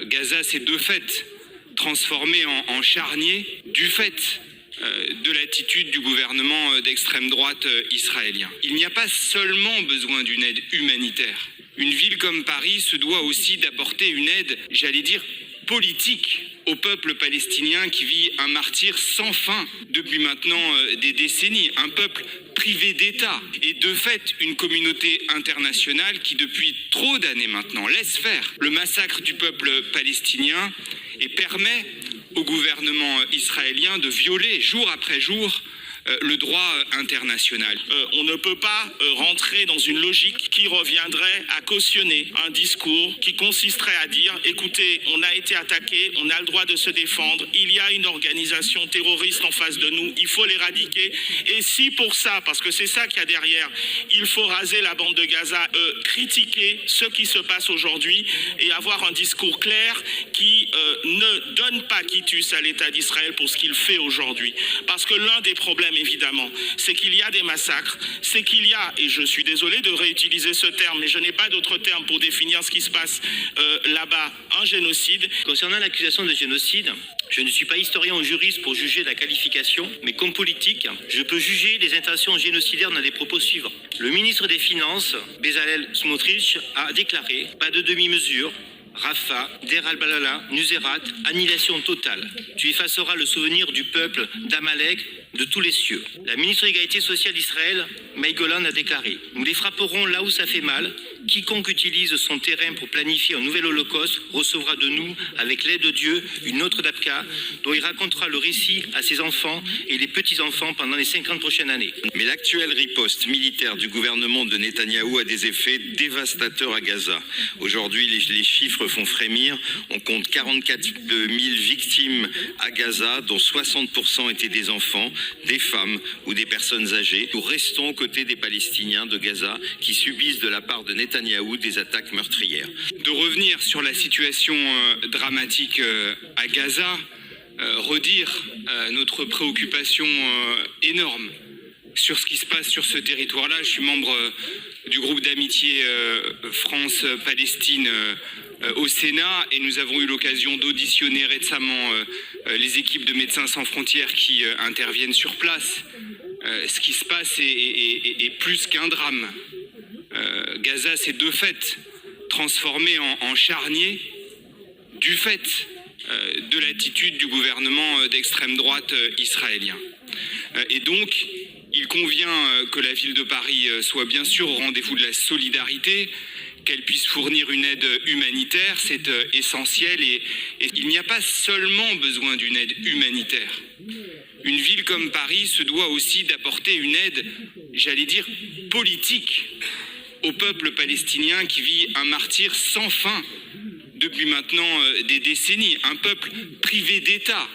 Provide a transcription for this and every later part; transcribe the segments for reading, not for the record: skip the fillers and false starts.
Gaza s'est de fait transformé en charnier du fait de l'attitude du gouvernement d'extrême droite israélien. Il n'y a pas seulement besoin d'une aide humanitaire. Une ville comme Paris se doit aussi d'apporter une aide, j'allais dire, politique au peuple palestinien qui vit un martyre sans fin depuis maintenant des décennies, un peuple privé d'État et de fait une communauté internationale qui depuis trop d'années maintenant laisse faire le massacre du peuple palestinien et permet au gouvernement israélien de violer jour après jour le droit international. On ne peut pas rentrer dans une logique qui reviendrait à cautionner un discours qui consisterait à dire écoutez, on a été attaqué, on a le droit de se défendre, il y a une organisation terroriste en face de nous, il faut l'éradiquer. Et si pour ça, parce que c'est ça qu'il y a derrière, il faut raser la bande de Gaza, critiquer ce qui se passe aujourd'hui et avoir un discours clair qui ne donne pas quitus à l'État d'Israël pour ce qu'il fait aujourd'hui. Parce que l'un des problèmes, évidemment, c'est qu'il y a des massacres, c'est qu'il y a, et je suis désolé de réutiliser ce terme, mais je n'ai pas d'autre terme pour définir ce qui se passe là-bas, un génocide. Concernant l'accusation de génocide, je ne suis pas historien ou juriste pour juger la qualification, mais comme politique, je peux juger les intentions génocidaires dans les propos suivants. Le ministre des Finances, Bezalel Smotrich, a déclaré « pas de demi-mesure ». Rafah, Der al-Balala, Nuseirat, annihilation totale. Tu effaceras le souvenir du peuple d'Amalek de tous les cieux. La ministre de l'Égalité sociale d'Israël, Maï Golan, a déclaré « Nous les frapperons là où ça fait mal. Quiconque utilise son terrain pour planifier un nouvel holocauste recevra de nous, avec l'aide de Dieu, une autre dapka dont il racontera le récit à ses enfants et les petits-enfants pendant les 50 prochaines années. » Mais l'actuelle riposte militaire du gouvernement de Netanyahou a des effets dévastateurs à Gaza. Aujourd'hui, les chiffres font frémir. On compte 44 000 victimes à Gaza, dont 60% étaient des enfants, des femmes ou des personnes âgées. Nous restons aux côtés des Palestiniens de Gaza qui subissent de la part de Netanyahou des attaques meurtrières. De revenir sur la situation dramatique à Gaza, redire notre préoccupation énorme sur ce qui se passe sur ce territoire-là. Je suis membre du groupe d'amitié France-Palestine au Sénat et nous avons eu l'occasion d'auditionner récemment les équipes de Médecins sans frontières qui interviennent sur place. Ce qui se passe est plus qu'un drame. Gaza s'est de fait transformé en charnier du fait de l'attitude du gouvernement d'extrême droite israélien. Et donc, il convient que la ville de Paris soit bien sûr au rendez-vous de la solidarité, qu'elle puisse fournir une aide humanitaire, c'est essentiel et il n'y a pas seulement besoin d'une aide humanitaire. Une ville comme Paris se doit aussi d'apporter une aide, j'allais dire, politique au peuple palestinien qui vit un martyre sans fin depuis maintenant des décennies, un peuple privé d'État.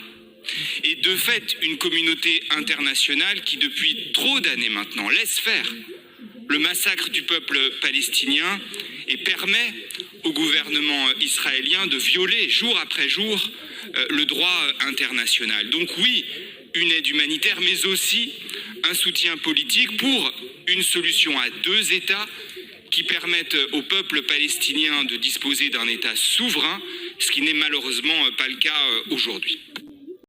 Et de fait, une communauté internationale qui depuis trop d'années maintenant laisse faire le massacre du peuple palestinien et permet au gouvernement israélien de violer jour après jour le droit international. Donc oui, une aide humanitaire, mais aussi un soutien politique pour une solution à deux États qui permettent au peuple palestinien de disposer d'un État souverain, ce qui n'est malheureusement pas le cas aujourd'hui.